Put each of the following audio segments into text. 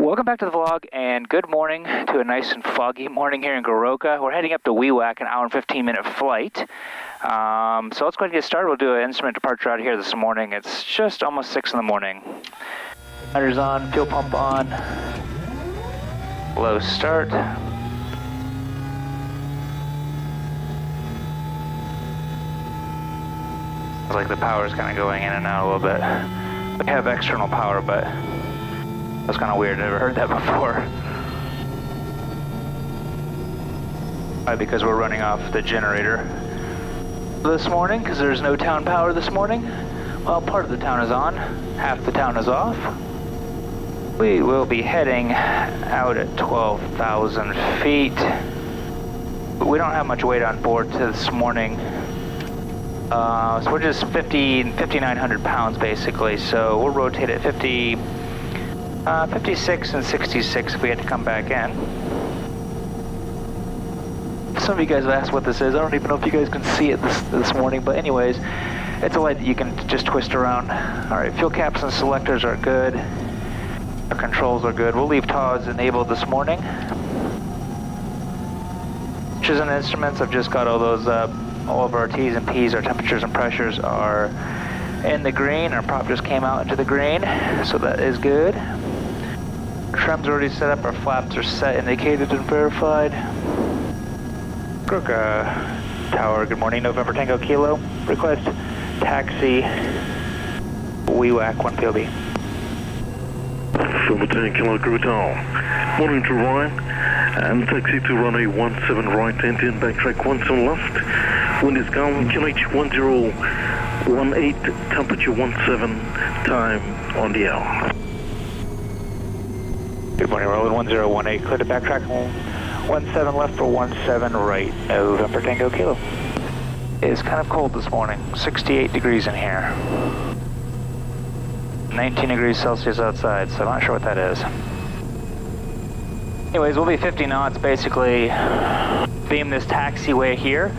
Welcome back to the vlog, and good morning to a nice and foggy morning here in Goroka. We're heading up to Wewak, an hour and 15-minute flight. So let's go ahead and get started. We'll do an instrument departure out here this morning. It's just almost 6 in the morning. Rudder's on, fuel pump on, low start. It's like the power's kind of going in and out a little bit. We have external power, but that's kind of weird. Never heard that before. Probably because we're running off the generator this morning, because there's no town power this morning. Well, part of the town is on, half the town is off. We will be heading out at 12,000 feet. But we don't have much weight on board this morning. So we're just 5,900 pounds basically. So we'll rotate at 56 and 66 if we had to come back in. Some of you guys have asked what this is. I don't even know if you guys can see it this morning, but anyways, it's a light that you can just twist around. Alright, fuel caps and selectors are good. Our controls are good. We'll leave TAWs enabled this morning. Switches and instruments, I've just got all those up. All of our T's and P's, our temperatures and pressures are in the green. Our prop just came out into the green, so that is good. Trim's already set up, our flaps are set, indicated, and verified. Goroka Tower, good morning, November Tango Kilo. Request taxi Wewak 1 POB. November Tango Kilo Goroka Tower. Morning to Ryan, and taxi to runway 17 right, engine backtrack 17 left. Wind is calm, QNH 1018, temperature 17, time on the hour. Good morning, rolling 1018, clear to backtrack 17 left for 17 right, November Tango Kilo. It's kind of cold this morning, 68 degrees in here. 19 degrees Celsius outside, so I'm not sure what that is. Anyways, we'll be 50 knots basically, beam this taxiway here.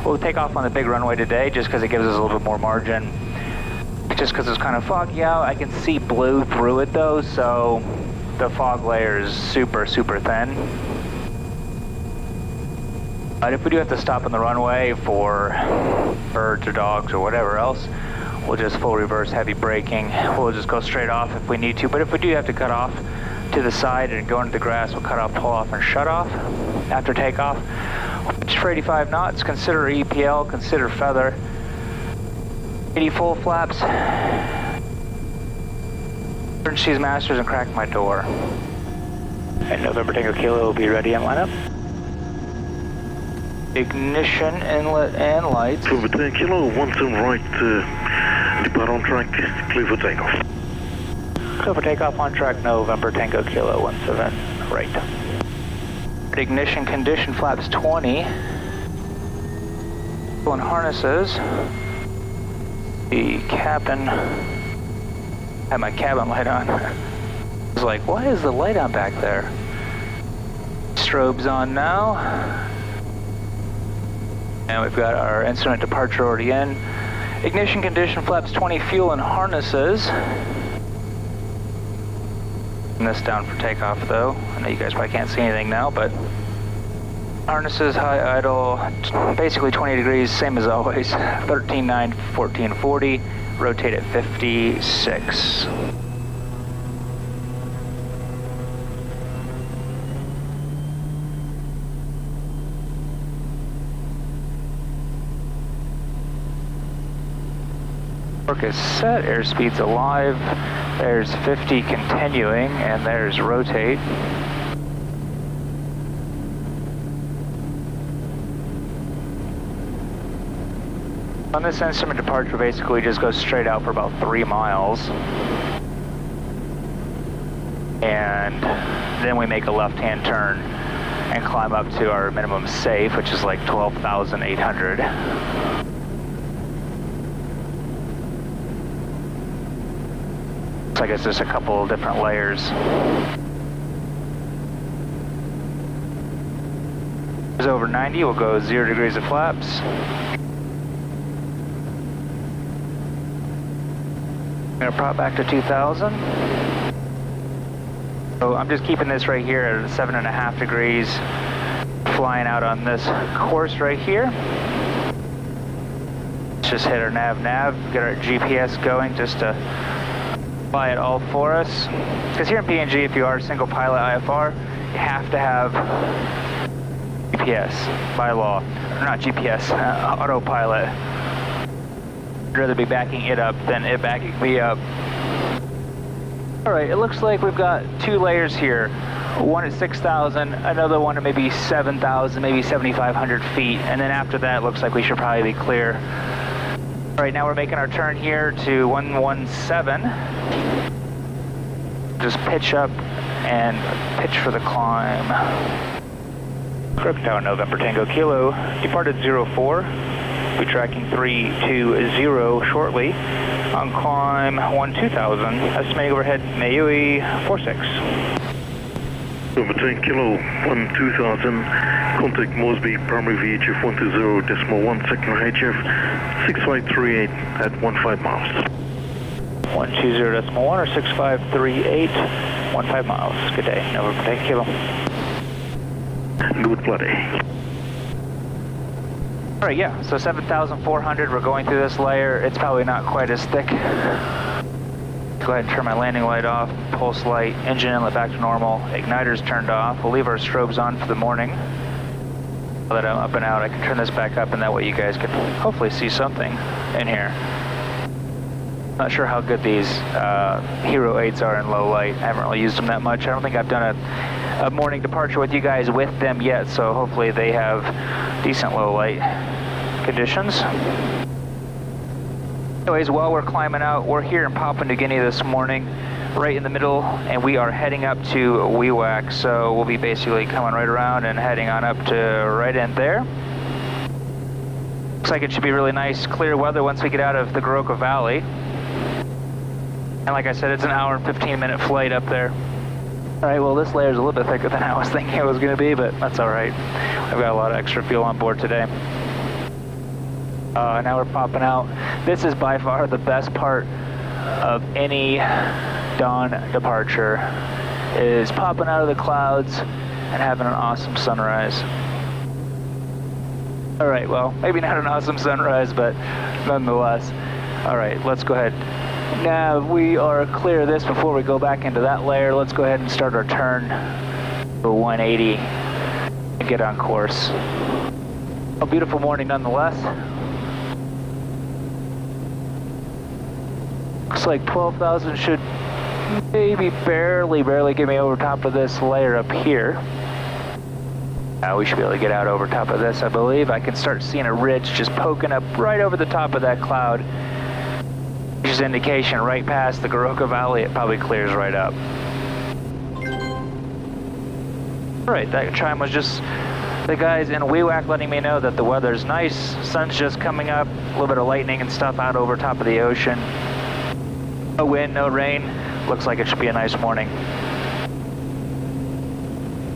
We'll take off on the big runway today just because it gives us a little bit more margin. Just because it's kind of foggy out, I can see blue through it though, so the fog layer is super, super thin. But if we do have to stop on the runway for birds or dogs or whatever else, we'll just full reverse heavy braking. We'll just go straight off if we need to. But if we do have to cut off to the side and go into the grass, we'll cut off, pull off, and shut off after takeoff. Pitch for 85 knots, consider EPL, consider feather. 80 full flaps. Turn these masters and crack my door. And November Tango Kilo will be ready and line up. Ignition, inlet, and lights. November Tango Kilo, 17 right, depart on track, clear for takeoff. Clear for takeoff on track, November Tango Kilo, 17 right. Ignition condition, flaps 20. On harnesses. The cabin. Had my cabin light on. I was like, why is the light on back there? Strobe's on now. And we've got our instrument departure already in. Ignition condition, flaps 20, fuel and harnesses. This down for takeoff though. I know you guys probably can't see anything now, but harnesses, high idle, basically 20 degrees, same as always. 13.9, 14.40, rotate at 56. Work is set, airspeed's alive. There's 50 continuing, and there's rotate. On this instrument departure, basically just goes straight out for about 3 miles. And then we make a left-hand turn and climb up to our minimum safe, which is like 12,800. So I guess there's a couple of different layers. It's over 90, we'll go 0 degrees of flaps. I'm going to prop back to 2,000. So I'm just keeping this right here at 7.5 degrees, flying out on this course right here. Let's just hit our nav, get our GPS going just to fly it all for us. Because here in PNG, if you are single pilot IFR, you have to have GPS by law. Or not GPS, autopilot. I'd rather be backing it up than it backing me up. Alright, it looks like we've got 2 layers here. One at 6,000, another one at maybe 7,000, maybe 7,500 feet. And then after that, looks like we should probably be clear. Alright, now we're making our turn here to 117. Just pitch up and pitch for the climb. Goroka Tower, November Tango Kilo, departed 04. We're tracking 320 shortly on climb 12000. Estimating overhead Mayui 46. November 10 Kilo 12000. Contact Moresby, primary VHF 120.1, secondary HF 6538 at 15 miles. 120.1 or 6538, 15 miles. Good day, November 10 Kilo. Good bloody. Alright, yeah, so 7,400, we're going through this layer. It's probably not quite as thick. Go ahead and turn my landing light off, pulse light, engine inlet back to normal, igniter's turned off. We'll leave our strobes on for the morning. Now that I'm up and out, I can turn this back up and that way you guys can hopefully see something in here. Not sure how good these Hero 8s are in low light. I haven't really used them that much. I don't think I've done a morning departure with you guys with them yet, so hopefully they have decent low light conditions. Anyways, while we're climbing out, we're here in Papua New Guinea this morning, right in the middle, and we are heading up to Wewak, so we'll be basically coming right around and heading on up to right in there. Looks like it should be really nice, clear weather once we get out of the Goroka Valley. And like I said, it's an hour and 15-minute flight up there. Alright, well this layer is a little bit thicker than I was thinking it was going to be, but that's alright. I've got a lot of extra fuel on board today. Now we're popping out. This is by far the best part of any dawn departure, is popping out of the clouds and having an awesome sunrise. Alright, well, maybe not an awesome sunrise, but nonetheless. Alright, let's go ahead. Now we are clear of this before we go back into that layer. Let's go ahead and start our turn for 180 and get on course. A beautiful morning nonetheless. Looks like 12,000 should maybe barely get me over top of this layer up here. We should be able to get out over top of this, I believe. I can start seeing a ridge just poking up right over the top of that cloud. Which is indication right past the Goroka Valley, it probably clears right up. Alright, that chime was just the guys in Wewak letting me know that the weather's nice, sun's just coming up, a little bit of lightning and stuff out over top of the ocean. No wind, no rain, looks like it should be a nice morning.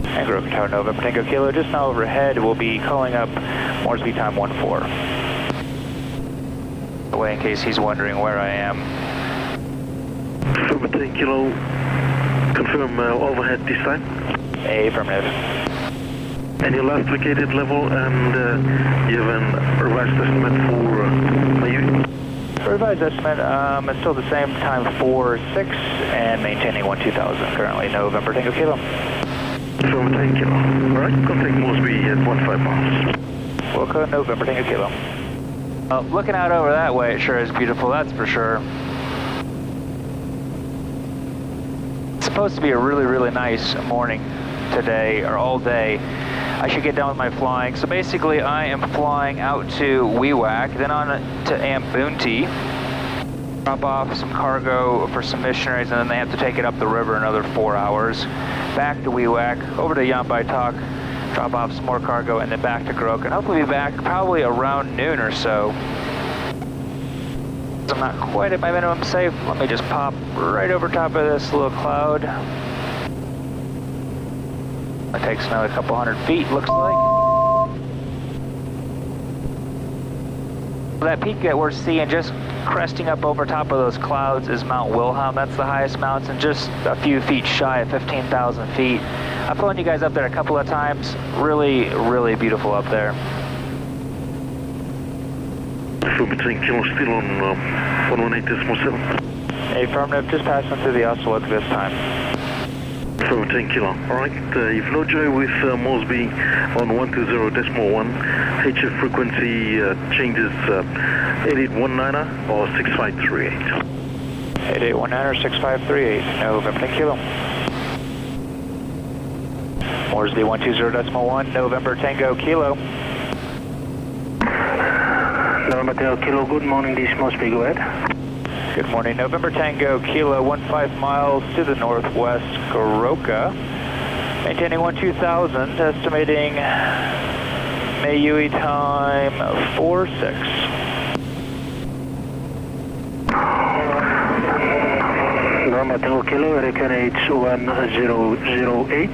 And Goroka Tower, November Tango Kilo, just now overhead, we'll be calling up Moresby time 14. Away in case he's wondering where I am. November 10 Kilo, confirm overhead this time. Affirmative. And your last located level, and you have a revised estimate for Mayui? Revised estimate, it's still the same, time 4-6, and maintaining 12000 currently, November Tango Kilo. November 10 Kilo. Alright, contact Moresby at 15 miles. Wilco, November Tango Kilo. Looking out over that way, it sure is beautiful, that's for sure. It's supposed to be a really nice morning today, or all day. I should get done with my flying. So basically, I am flying out to Wewak, then on to Ambunti, drop off some cargo for some missionaries, and then they have to take it up the river another 4 hours. Back to Wewak, over to Yambaitok, drop off some more cargo, and then back to Goroka, and hopefully be back probably around noon or so. I'm not quite at my minimum safe. Let me just pop right over top of this little cloud. It takes another couple hundred feet, looks like. That peak that we're seeing just cresting up over top of those clouds is Mount Wilhelm. That's the highest mountain, just a few feet shy of 15,000 feet. I've flown you guys up there a couple of times. Really, really beautiful up there. So between kilo still on 118.7. Affirmative, just passing through the oscillate this time. So 10 kilo. Alright, you've no joy with Moresby on 120.1. HF frequency changes 8819 or 6538. 8819 or 6538. November 10 kilo. Moresby 120.1, November Tango Kilo. November Tango Kilo, good morning, this is Moresby, go ahead. Good morning, November Tango Kilo, 15 miles to the northwest, Goroka. Maintaining 12000, estimating Mayui time 46. November Tango Kilo, American H1008.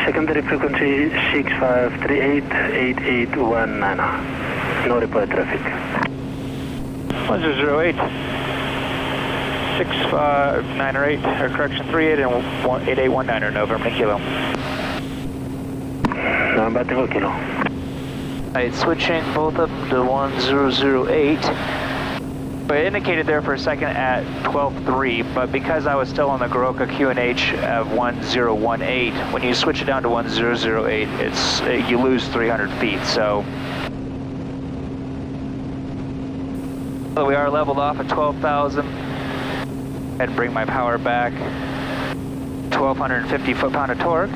Secondary frequency 6538-8819. No report traffic. 1008. 659 or 8, or correction 38 and 8819 November Kilo. November Tango Kilo. Alright, switching both up to 1008. I indicated there for a second at 12.3, but because I was still on the Goroka QNH of 1018, when you switch it down to 1008, you lose 300 feet. So we are leveled off at 12,000. And bring my power back. 1,250 foot-pound of torque.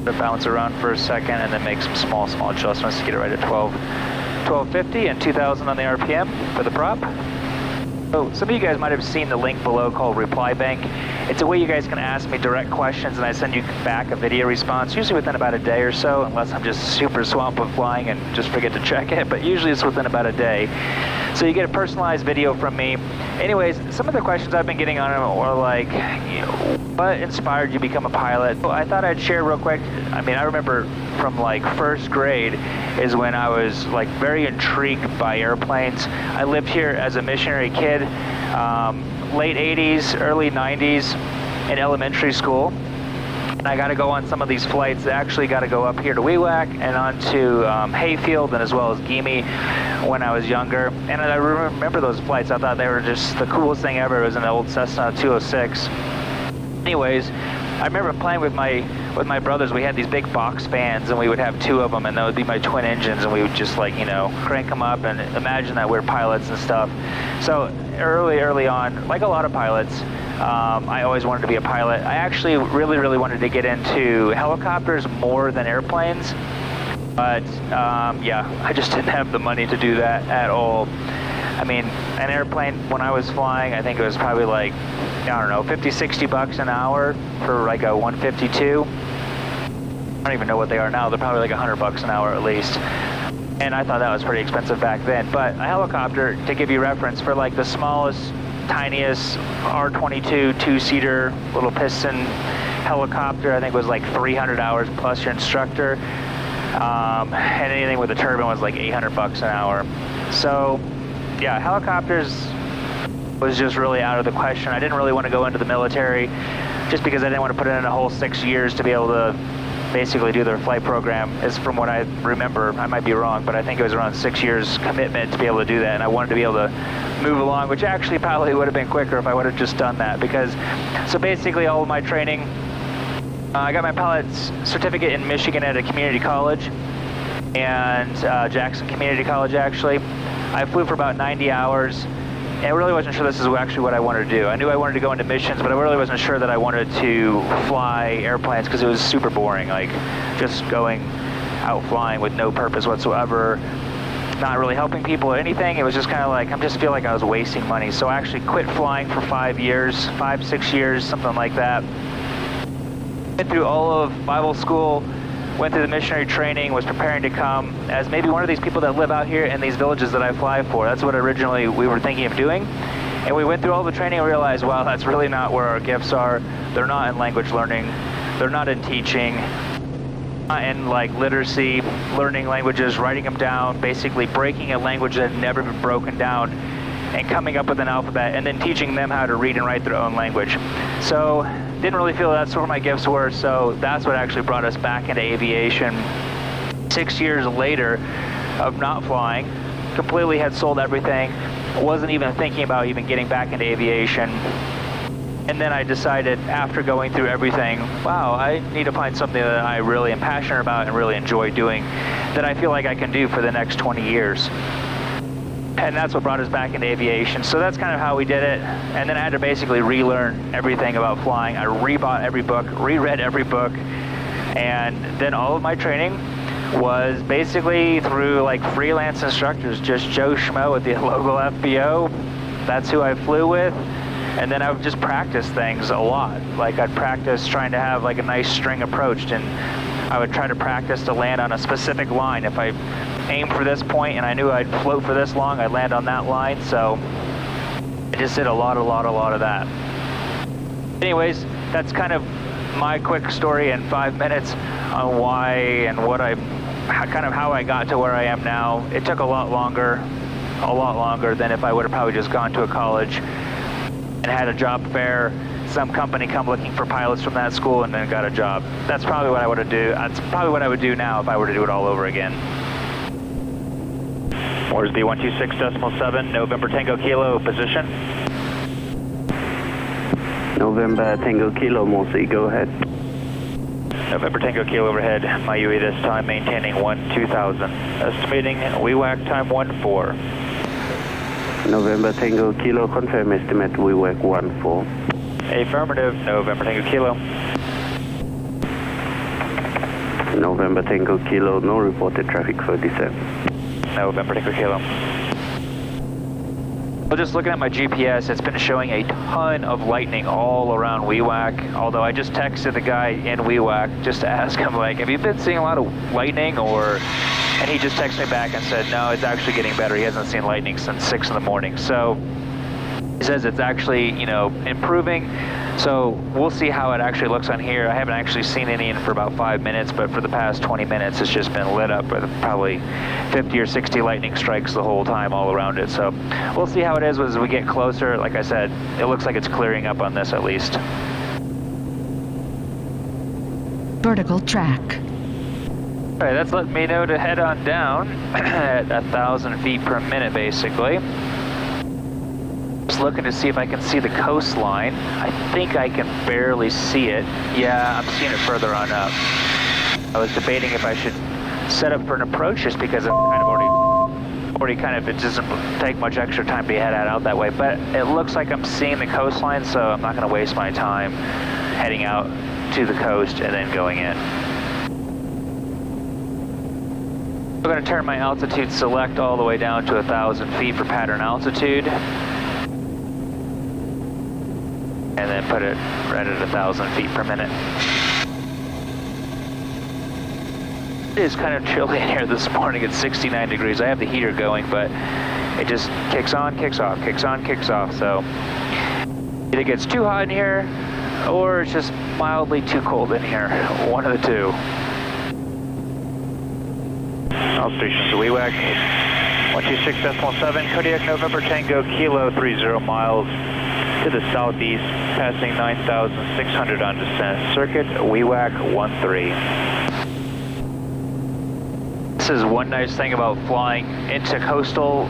To bounce around for a second and then make some small adjustments to get it right at 1250 and 2,000 on the RPM for the prop. So some of you guys might have seen the link below called Reply Bank. It's a way you guys can ask me direct questions and I send you back a video response, usually within about a day or so, unless I'm just super swamped with flying and just forget to check it, but usually it's within about a day. So you get a personalized video from me. Anyways, some of the questions I've been getting on them are like, what inspired you to become a pilot? Well, I thought I'd share real quick. I mean, I remember from like first grade is when I was like very intrigued by airplanes. I lived here as a missionary kid, late 80s, early 90s in elementary school. And I got to go on some of these flights. I actually got to go up here to Wewak and on to Hayfield and as well as Guinea when I was younger. And I remember those flights. I thought they were just the coolest thing ever. It was an old Cessna 206. Anyways, I remember playing with my brothers. We had these big box fans and we would have two of them and that would be my twin engines and we would just like, you know, crank them up and imagine that we're pilots and stuff. So early on, like a lot of pilots, I always wanted to be a pilot. I actually really wanted to get into helicopters more than airplanes. But yeah, I just didn't have the money to do that at all. I mean, an airplane, when I was flying, I think it was probably like, I don't know, 50, 60 bucks an hour for like a 152. I don't even know what they are now. They're probably like 100 bucks an hour at least. And I thought that was pretty expensive back then. But a helicopter, to give you reference, for like the smallest, tiniest R-22 two-seater little piston helicopter, I think was like 300 hours plus your instructor. And anything with a turbine was like 800 bucks an hour. So yeah, helicopters was just really out of the question. I didn't really want to go into the military just because I didn't want to put in a whole 6 years to be able to basically do their flight program, is from what I remember. I might be wrong, but I think it was around 6 years commitment to be able to do that, and I wanted to be able to move along, which actually probably would have been quicker if I would have just done that, because, so basically all of my training, I got my pilot's certificate in Michigan at a community college, and Jackson Community College actually. I flew for about 90 hours, and I really wasn't sure this is actually what I wanted to do. I knew I wanted to go into missions, but I really wasn't sure that I wanted to fly airplanes because it was super boring, like just going out flying with no purpose whatsoever, not really helping people or anything. It was just kind of like, I just feel like I was wasting money. So I actually quit flying for 5 years, 5-6 years, something like that. Went through all of Bible school, went through the missionary training, was preparing to come as maybe one of these people that live out here in these villages that I fly for. That's what originally we were thinking of doing. And we went through all the training and realized, wow, that's really not where our gifts are. They're not in language learning. They're not in teaching. and like literacy, learning languages, writing them down, basically breaking a language that had never been broken down and coming up with an alphabet, and then teaching them how to read and write their own language. So didn't really feel that's where my gifts were, so that's what actually brought us back into aviation. 6 years later of not flying, completely had sold everything, wasn't even thinking about even getting back into aviation. And then I decided, after going through everything, wow, I need to find something that I really am passionate about and really enjoy doing, that I feel like I can do for the next 20 years. And that's what brought us back into aviation. So that's kind of how we did it. And then I had to basically relearn everything about flying. I rebought every book, reread every book, and then all of my training was basically through like freelance instructors, just Joe Schmo at the local FBO. That's who I flew with. And then I would just practice things a lot. Like I'd practice trying to have like a nice string approach, and I would try to practice to land on a specific line. If I aimed for this point and I knew I'd float for this long, I'd land on that line. So I just did a lot of that. Anyways, that's kind of my quick story in 5 minutes on why and what kind of how I got to where I am now. It took a lot longer than if I would have probably just gone to a college and had a job fair, some company come looking for pilots from that school, and then got a job. That's probably what I would do. That's probably what I would do now if I were to do it all over again. Moresby 126.7, November Tango Kilo, position. November Tango Kilo, Moresby, go ahead. November Tango Kilo overhead, my UE this time maintaining 2000. Estimating Wewak time 14. November Tango Kilo, confirm estimate Wewak 14. Affirmative, November Tango Kilo. November Tango Kilo, no reported traffic for descent. November Tango Kilo. Well, just looking at my GPS, it's been showing a ton of lightning all around Wewak, although I just texted the guy in Wewak just to ask him, like, have you been seeing a lot of lightning, or... And he just texted me back and said, no, it's actually getting better. He hasn't seen lightning since 6 in the morning. So he says it's actually, you know, improving. So we'll see how it actually looks on here. I haven't actually seen any for about 5 minutes, but for the past 20 minutes, it's just been lit up with probably 50 or 60 lightning strikes the whole time all around it. So we'll see how it is as we get closer. Like I said, it looks like it's clearing up on this at least. Vertical track. All right, that's letting me know to head on down at 1,000 feet per minute, basically. Just looking to see if I can see the coastline. I think I can barely see it. Yeah, I'm seeing it further on up. I was debating if I should set up for an approach just because I'm kind of already kind of, it doesn't take much extra time to head out that way. But it looks like I'm seeing the coastline, so I'm not going to waste my time heading out to the coast and then going in. I'm going to turn my altitude select all the way down to 1,000 feet for pattern altitude. And then put it right at 1,000 feet per minute. It is kind of chilly in here this morning. It's 69 degrees. I have the heater going, but it just kicks on, kicks off, kicks on, kicks off. So either it gets too hot in here, or it's just mildly too cold in here. One of the two. All stations to Wewak, 126.7, Kodiak November Tango Kilo 30 miles to the southeast, passing 9,600 on descent. Circuit Wewak 13. This is one nice thing about flying into coastal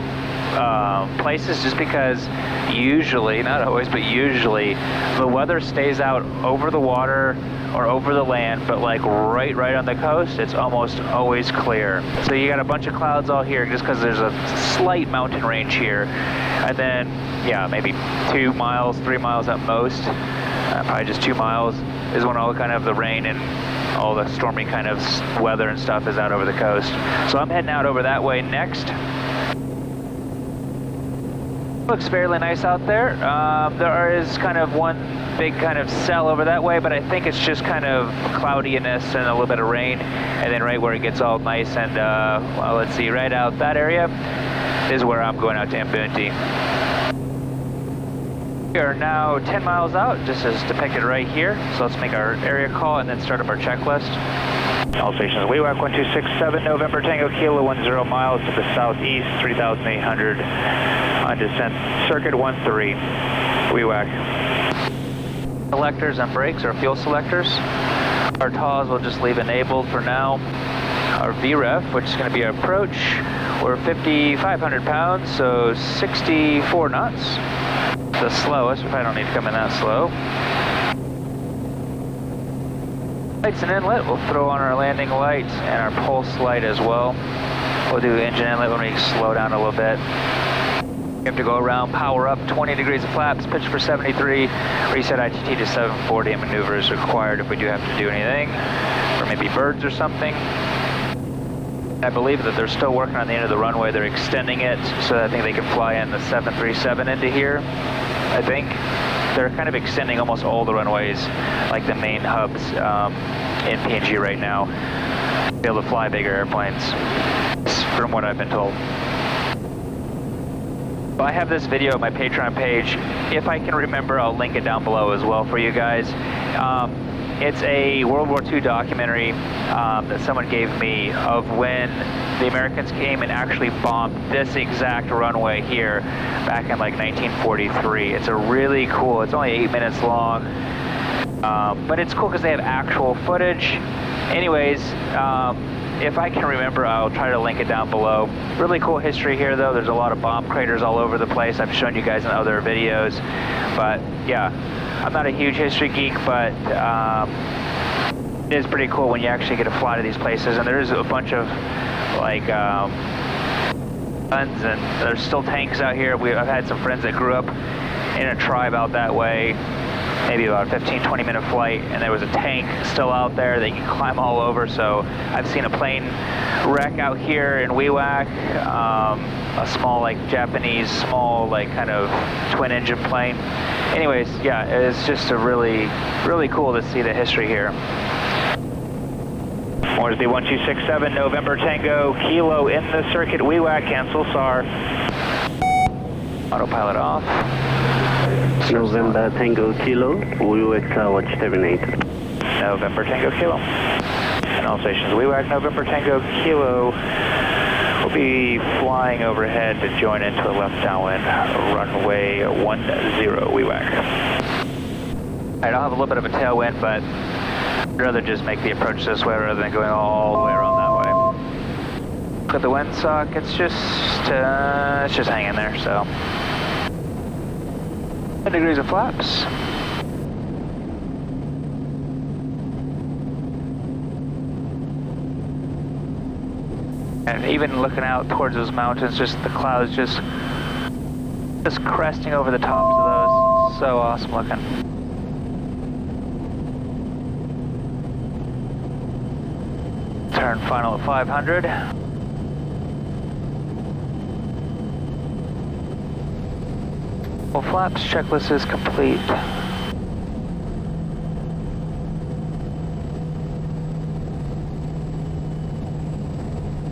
places, just because usually, not always, but usually, the weather stays out over the water or over the land, but like right on the coast, it's almost always clear. So you got a bunch of clouds all here just because there's a slight mountain range here. And then, yeah, maybe 2 miles, 3 miles at most, probably just 2 miles, is when all kind of the rain and all the stormy kind of weather and stuff is out over the coast. So I'm heading out over that way next. Looks fairly nice out there. There is kind of one big kind of cell over that way, but I think it's just kind of cloudiness and a little bit of rain, and then right where it gets all nice and, well, let's see, right out that area is where I'm going out to Mbunti. We are now 10 miles out, just as depicted right here. So let's make our area call and then start up our checklist. All stations, Wewak 1267, November Tango Kilo 10 miles to the southeast, 3,800 on descent, circuit 13, Wewak. Selectors and brakes are fuel selectors. Our TAWs we'll just leave enabled for now. Our VREF, which is going to be our approach, we're 5,500 pounds, so 64 knots. The slowest, we probably don't need to come in that slow. Lights and inlet, we'll throw on our landing light and our pulse light as well. We'll do engine inlet when we slow down a little bit. We have to go around, power up, 20 degrees of flaps, pitch for 73, reset ITT to 740, and maneuvers required if we do have to do anything, or maybe birds or something. I believe that they're still working on the end of the runway. They're extending it, so I think they can fly in the 737 into here, I think. They're kind of extending almost all the runways, like the main hubs in PNG right now, to be able to fly bigger airplanes, from what I've been told. I have this video on my Patreon page. If I can remember, I'll link it down below as well for you guys. It's a World War II documentary that someone gave me of when the Americans came and actually bombed this exact runway here back in like 1943. It's a really cool, it's only 8 minutes long, but it's cool because they have actual footage. Anyways, if I can remember, I'll try to link it down below. Really cool history here though. There's a lot of bomb craters all over the place. I've shown you guys in other videos, but yeah. I'm not a huge history geek, but it is pretty cool when you actually get to fly to these places. And there's a bunch of like guns, and there's still tanks out here. I've had some friends that grew up in a tribe out that way, maybe about a 15-20 minute flight, and there was a tank still out there that you can climb all over. So I've seen a plane wreck out here in Wewak, a small like Japanese small like kind of twin engine plane. Anyways, yeah, it's just a really cool to see the history here. Moresby 1267, November Tango Kilo in the circuit, Wewak, cancel SAR. Autopilot off. November Tango Kilo, Wewak SAR, watch terminated. November Tango Kilo. And all stations, Wewak, November Tango Kilo. We'll be flying overhead to join into a left downwind, runway 10, Wewak. Alright, I'll have a little bit of a tailwind, but I'd rather just make the approach this way rather than going all the way around that way. Look at the windsock, it's just hanging there, so. 10 degrees of flaps. And even looking out towards those mountains, just the clouds just cresting over the tops of those. So awesome looking. Turn final at 500. Well, flaps checklist is complete.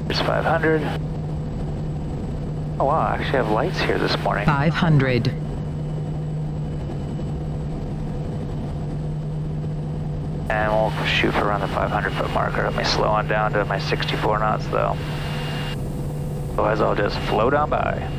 There's 500. Oh wow, I actually have lights here this morning. 500. And we'll shoot for around the 500-foot marker. Let me slow on down to my 64 knots though. Otherwise I'll just float on by.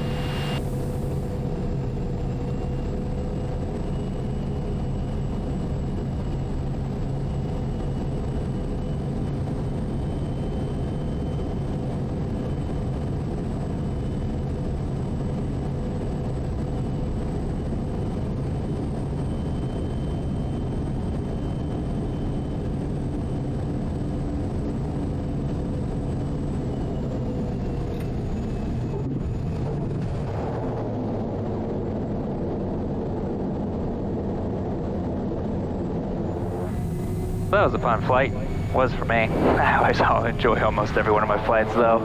That was a fun flight. Was for me. I always enjoy almost every one of my flights though.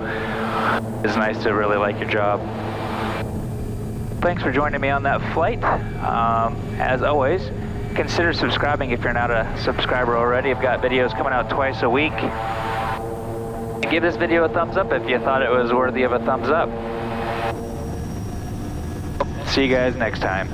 It's nice to really like your job. Thanks for joining me on that flight. As always, consider subscribing if you're not a subscriber already. I've got videos coming out twice a week. And give this video a thumbs up if you thought it was worthy of a thumbs up. See you guys next time.